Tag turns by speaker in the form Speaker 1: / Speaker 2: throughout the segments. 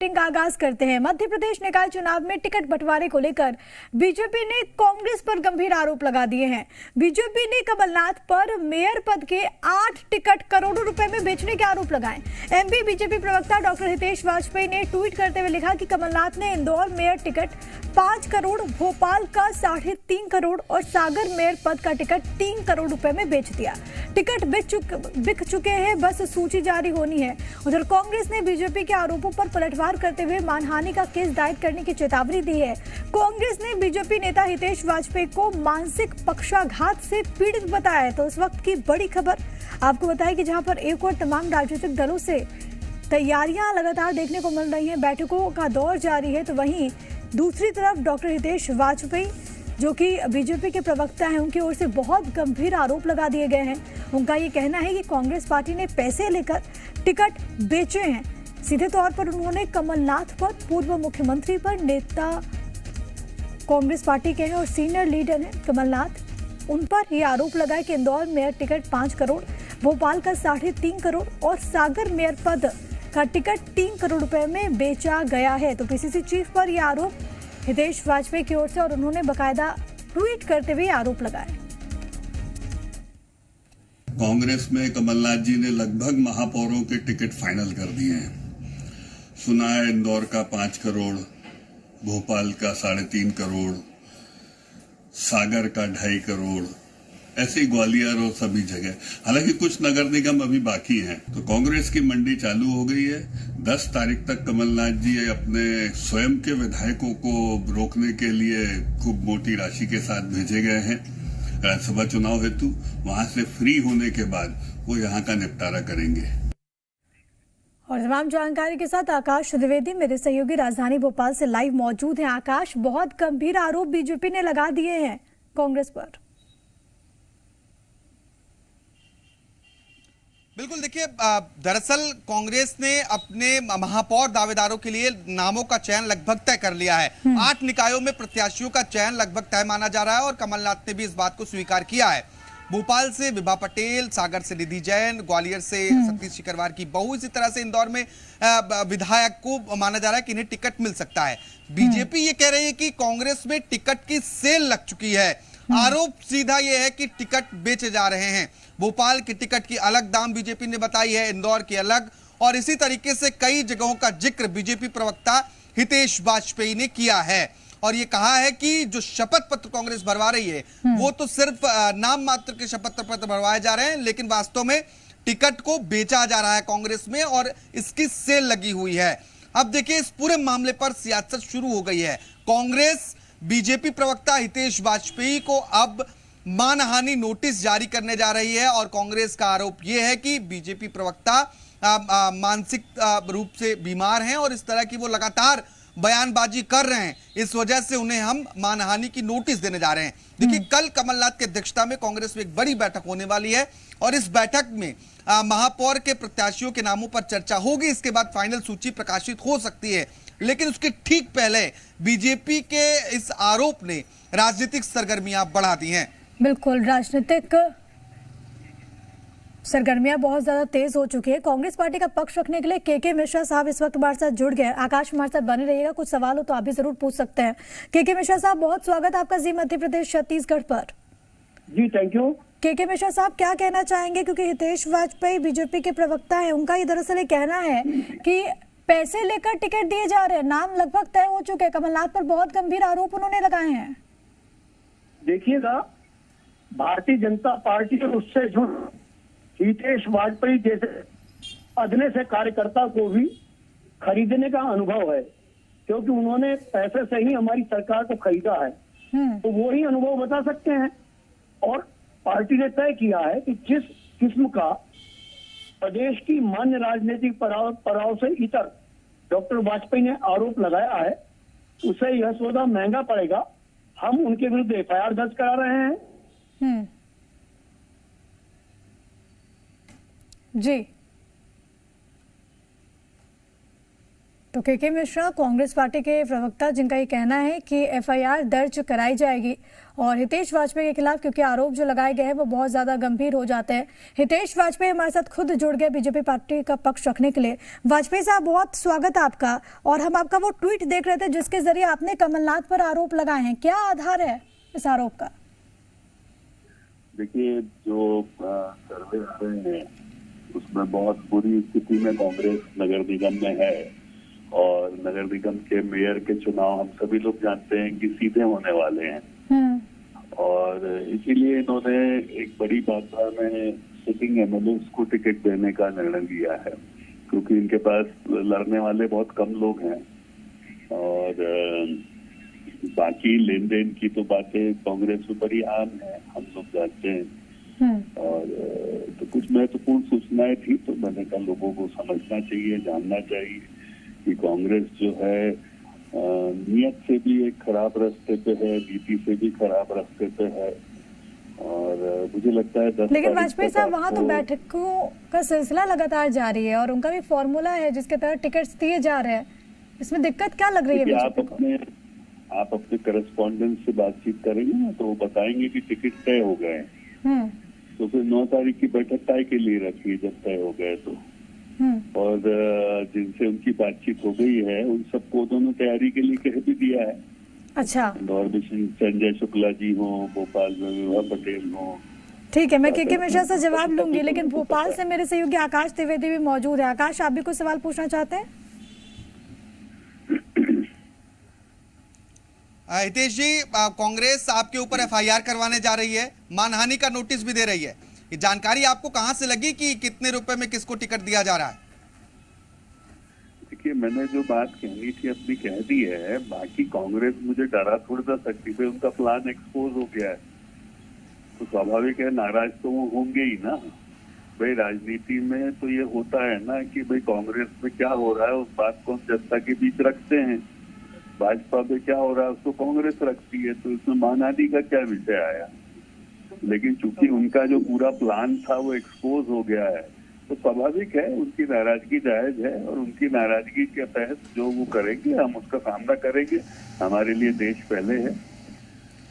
Speaker 1: का आगाज करते हैं। मध्य प्रदेश निकाय चुनाव में टिकट बंटवारे को लेकर बीजेपी ने कांग्रेस पर गंभीर आरोप लगा दिए हैं। बीजेपी ने कमलनाथ पर मेयर पद के 8 टिकट करोड़ों रुपए में बेचने के आरोप लगाए। एमपी बीजेपी प्रवक्ता डॉक्टर हितेश वाजपेयी ने ट्वीट करते हुए लिखा कि कमलनाथ ने इंदौर मेयर टिकट 5 करोड़, भोपाल का 3.5 करोड़ और सागर मेयर पद का टिकट 3 करोड़ रुपए में बेच दिया। टिकट बिक चुके हैं, बस सूची जारी होनी है। उधर कांग्रेस ने बीजेपी के आरोपों पर पलटवार करते हुए मानहानि का केस दायर करने की चेतावनी दी है। कांग्रेस ने बीजेपी नेता हितेश वाजपेयी को मानसिक पक्षाघात से पीड़ित बताया है। तो इस वक्त की बड़ी खबर आपको बताएं कि जहां पर एक और तमाम राजनीतिक दलों से तैयारियां लगातार देखने को मिल रही हैं, बैठकों का दौर जारी है, तो वहीं दूसरी तरफ डॉक्टर हितेश वाजपेयी जो कि बीजेपी के प्रवक्ता हैं, उनकी ओर से बहुत गंभीर आरोप लगा दिए गए हैं। उनका ये कहना है कि कांग्रेस पार्टी ने पैसे लेकर टिकट बेचे हैं। सीधे तौर पर उन्होंने कमलनाथ पर, पूर्व मुख्यमंत्री पर, नेता कांग्रेस पार्टी के हैं और सीनियर लीडर हैं कमलनाथ, उन पर यह आरोप लगाया कि इंदौर मेयर टिकट 5 करोड़, भोपाल का 3.5 करोड़ और सागर मेयर पद का टिकट 3 करोड़ रुपए में बेचा गया है। तो पीसीसी चीफ पर यह आरोप हितेश वाजपेयी की ओर से और उन्होंने बकायदा ट्वीट करते हुए आरोप लगाए।
Speaker 2: कांग्रेस में कमलनाथ जी ने लगभग महापौरों के टिकट फाइनल कर दिए हैं। सुना है इंदौर का 5 करोड़, भोपाल का 3.5 करोड़, सागर का 2.5 करोड़, ऐसे ही ग्वालियर और सभी जगह। हालांकि कुछ नगर निगम अभी बाकी हैं। तो कांग्रेस की मंडी चालू हो गई है। 10 तारीख तक कमलनाथ जी अपने स्वयं के विधायकों को रोकने के लिए खूब मोटी राशि के साथ भेजे गए हैं राज्यसभा चुनाव हेतु। वहां से फ्री होने के बाद वो यहाँ का निपटारा करेंगे।
Speaker 1: और तमाम जानकारी के साथ आकाश द्विवेदी मेरे सहयोगी राजधानी भोपाल से लाइव मौजूद हैं। आकाश, बहुत गंभीर आरोप बीजेपी ने लगा दिए हैं कांग्रेस पर।
Speaker 3: बिल्कुल, देखिए, दरअसल कांग्रेस ने अपने महापौर दावेदारों के लिए नामों का चयन लगभग तय कर लिया है। 8 निकायों में प्रत्याशियों का चयन लगभग तय माना जा रहा है और कमलनाथ ने भी इस बात को स्वीकार किया है। भोपाल से विभा पटेल, सागर से निधि जैन, ग्वालियर से सतीश सिकरवार की बहू, इसी तरह से इंदौर में विधायक को माना जा रहा है कि इन्हें टिकट मिल सकता है। बीजेपी ये कह रही है कि कांग्रेस में टिकट की सेल लग चुकी है। आरोप सीधा ये है कि टिकट बेचे जा रहे हैं। भोपाल की टिकट की अलग दाम बीजेपी ने बताई है, इंदौर की अलग, और इसी तरीके से कई जगहों का जिक्र बीजेपी प्रवक्ता हितेश वाजपेयी ने किया है और ये कहा है कि जो शपथ पत्र कांग्रेस भरवा रही है वो तो सिर्फ नाम मात्र के शपथ पत्र भरवाए जा रहे हैं, लेकिन वास्तव में टिकट को बेचा जा रहा है कांग्रेस में और इसकी सेल लगी हुई है। अब देखिए, इस पूरे मामले पर सियासत शुरू हो गई है। कांग्रेस बीजेपी प्रवक्ता हितेश वाजपेयी को अब मानहानि नोटिस जारी करने जा रही है और कांग्रेस का आरोप यह है कि बीजेपी प्रवक्ता मानसिक रूप से बीमार हैं और इस तरह की वो लगातार बयानबाजी कर रहे हैं, इस वजह से उन्हें हम मानहानि की नोटिस देने जा रहे हैं। देखिए, कल कमलनाथ की अध्यक्षता में कांग्रेस में एक बड़ी बैठक होने वाली है और इस बैठक में महापौर के प्रत्याशियों के नामों पर चर्चा होगी। इसके बाद फाइनल सूची प्रकाशित हो सकती है, लेकिन उसके ठीक पहले बीजेपी के इस आरोप ने राजनीतिक सरगर्मियां बढ़ा दी हैं।
Speaker 1: बिल्कुल, राजनीतिक सरगर्मियां बहुत ज्यादा तेज हो चुकी है। कांग्रेस पार्टी का पक्ष रखने के लिए के मिश्रा साहब इस वक्त हमारे साथ जुड़ गए हैं। आकाश, हमारे साथ बने रहिएगा, कुछ सवाल हो तो आप भी जरूर पूछ सकते हैं। के मिश्रा साहब, बहुत स्वागत आपका जी मध्य प्रदेश छत्तीसगढ़ पर।
Speaker 4: जी थैंक यू।
Speaker 1: के मिश्रा साहब, क्या कहना चाहेंगे, क्योंकि हितेश वाजपेयी बीजेपी के प्रवक्ता है, उनका ये दरअसल ये कहना है कि पैसे लेकर टिकट दिए जा रहे हैं, नाम लगभग तय हो चुके हैं। कमलनाथ पर बहुत गंभीर आरोप उन्होंने लगाए हैं।
Speaker 4: देखिएगा, भारतीय जनता पार्टी और उससे जुड़ हितेश वाजपेयी जैसे अदने से कार्यकर्ता को भी खरीदने का अनुभव है, क्योंकि उन्होंने पैसे से ही हमारी सरकार को खरीदा है। तो वो ही अनुभव बता सकते हैं। और पार्टी ने तय किया है कि जिस किस्म का प्रदेश की मान्य राजनीतिक पड़ाव से इतर डॉक्टर वाजपेयी ने आरोप लगाया है, उसे यह सौदा महंगा पड़ेगा। हम उनके विरुद्ध एफआईआर दर्ज करा रहे हैं।
Speaker 1: जी, तो के मिश्रा कांग्रेस पार्टी के प्रवक्ता, जिनका ये कहना है कि एफआईआर दर्ज कराई जाएगी और हितेश वाजपेयी के खिलाफ, क्योंकि आरोप जो लगाए गए हैं वो बहुत ज्यादा गंभीर हो जाते हैं। हितेश वाजपेयी हमारे साथ खुद जुड़ गए बीजेपी पार्टी का पक्ष रखने के लिए। वाजपेयी साहब, बहुत स्वागत है आपका। और हम आपका वो ट्वीट देख रहे थे जिसके जरिए आपने कमलनाथ पर आरोप लगाए हैं, क्या आधार है इस आरोप का?
Speaker 5: देखिए, जो सर्वे हुए हैं उसमें बहुत बुरी स्थिति में कांग्रेस नगर निगम में है और नगर निगम के मेयर के चुनाव हम सभी लोग जानते हैं कि सीधे होने वाले हैं और इसीलिए इन्होंने एक बड़ी मात्रा में सिटिंग एमएलए को टिकट देने का निर्णय लिया है, क्योंकि इनके पास लड़ने वाले बहुत कम लोग हैं और बाकी लेन देन की तो बातें कांग्रेस में बड़ी आम है, हम लोग जानते हैं। और तो कुछ महत्वपूर्ण सूचनाएं थी तो मैंने कहा लोगों को समझना चाहिए, जानना चाहिए कि कांग्रेस जो है नियत से भी एक खराब रास्ते पे है, नीति से भी खराब रास्ते पे है और मुझे लगता है
Speaker 1: लेकिन वाजपेयी साहब, वहाँ तो बैठकों का सिलसिला लगातार जारी है और उनका भी फॉर्मूला है जिसके तहत टिकट्स दिए जा रहे हैं। इसमें दिक्कत क्या लग रही है
Speaker 5: आप अपने करस्पॉन्डेंट से बातचीत करेंगे ना तो वो बताएंगे कि टिकट तय हो गए, तो फिर 9 तारीख की बैठक तय के लिए रखिए जब तय हो गए तो। और जिनसे उनकी बातचीत हो गई है उन सबको उन्होंने तैयारी के लिए कह भी दिया है।
Speaker 1: अच्छा,
Speaker 5: इंदौर में संजय शुक्ला जी हो, भोपाल में विभा पटेल हो।
Speaker 1: ठीक है, मैं के मिश्रा से जवाब लूंगी, लेकिन भोपाल से मेरे सहयोगी आकाश द्विवेदी भी मौजूद है। आकाश, आप भी कुछ सवाल पूछना चाहते हैं?
Speaker 3: हितेश जी, कांग्रेस आपके ऊपर एफआईआर करवाने जा रही है, मानहानि का नोटिस भी दे रही है। ये जानकारी आपको कहां से लगी कि कितने रुपए में किसको टिकट दिया जा रहा है?
Speaker 5: देखिए, मैंने जो बात कहनी थी अपनी कह दी है, बाकी कांग्रेस मुझे डरा थोड़ी ना सकती है, उनका प्लान एक्सपोज हो गया है तो स्वाभाविक है नाराज तो वो होंगे ही ना। भाई राजनीति में तो ये होता है ना कि भाई कांग्रेस में क्या हो रहा है उस बात को हम जनता के बीच रखते हैं, भाजपा में क्या हो रहा है उसको कांग्रेस रखती है, तो इसमें मानहानि का क्या विषय आया। लेकिन चूंकि उनका जो पूरा प्लान था वो एक्सपोज हो गया है तो स्वाभाविक है उनकी नाराजगी जायज है और उनकी नाराजगी के तहत जो वो करेंगे हम उसका सामना करेंगे। हमारे लिए देश पहले है,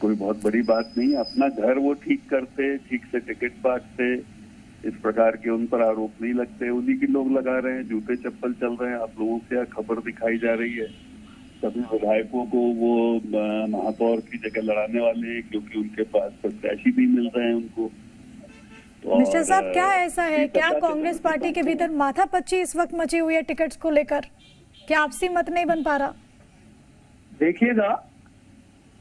Speaker 5: कोई बहुत बड़ी बात नहीं। अपना घर वो ठीक करते, ठीक से टिकट बांटते, इस प्रकार के उन पर आरोप नहीं लगते। उन्हीं के लोग लगा रहे हैं, जूते चप्पल चल रहे हैं। आप लोगों से यहाँ खबर दिखाई जा रही है सभी विधायकों को वो महापौर की जगह लड़ाने वाले, क्योंकि उनके पास प्रत्याशी नहीं मिल रहे हैं उनको। तो
Speaker 1: मिश्रा साहब, क्या ऐसा है, क्या कांग्रेस पार्टी के भीतर माथापच्ची इस वक्त मची हुई है टिकट्स को लेकर? क्या आपसी मत नहीं बन पा रहा?
Speaker 4: देखिएगा,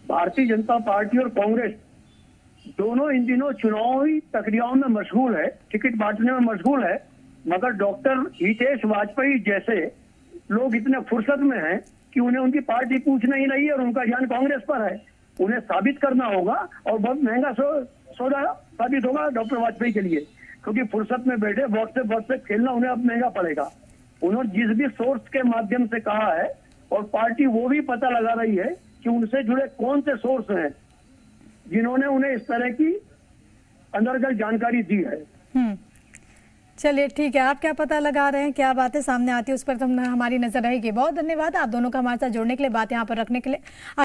Speaker 4: भारतीय जनता पार्टी और कांग्रेस दोनों इन दिनों चुनावी प्रक्रियाओं में मशगूल है, टिकट बांटने में मशगूल है, मगर डॉक्टर हितेश वाजपेयी जैसे लोग इतने फुर्सत में हैं कि उन्हें उनकी पार्टी पूछ नहीं रही है और उनका ध्यान कांग्रेस पर है। उन्हें साबित करना होगा और बहुत महंगा सौदा साबित होगा डॉक्टर वाजपेयी के लिए, क्योंकि फुर्सत में बैठे व्हाट्सएप खेलना उन्हें अब महंगा पड़ेगा। उन्होंने जिस भी सोर्स के माध्यम से कहा है और पार्टी वो भी पता लगा रही है कि उनसे जुड़े कौन से सोर्स हैं जिन्होंने उन्हें इस तरह की अंतर्गत जानकारी दी है।
Speaker 1: चलिए, ठीक है, आप क्या पता लगा रहे हैं, क्या बातें सामने आती है उस पर तो हमारी नजर रहेगी। बहुत धन्यवाद आप दोनों का हमारे साथ जुड़ने के लिए, बात यहाँ पर रखने के लिए।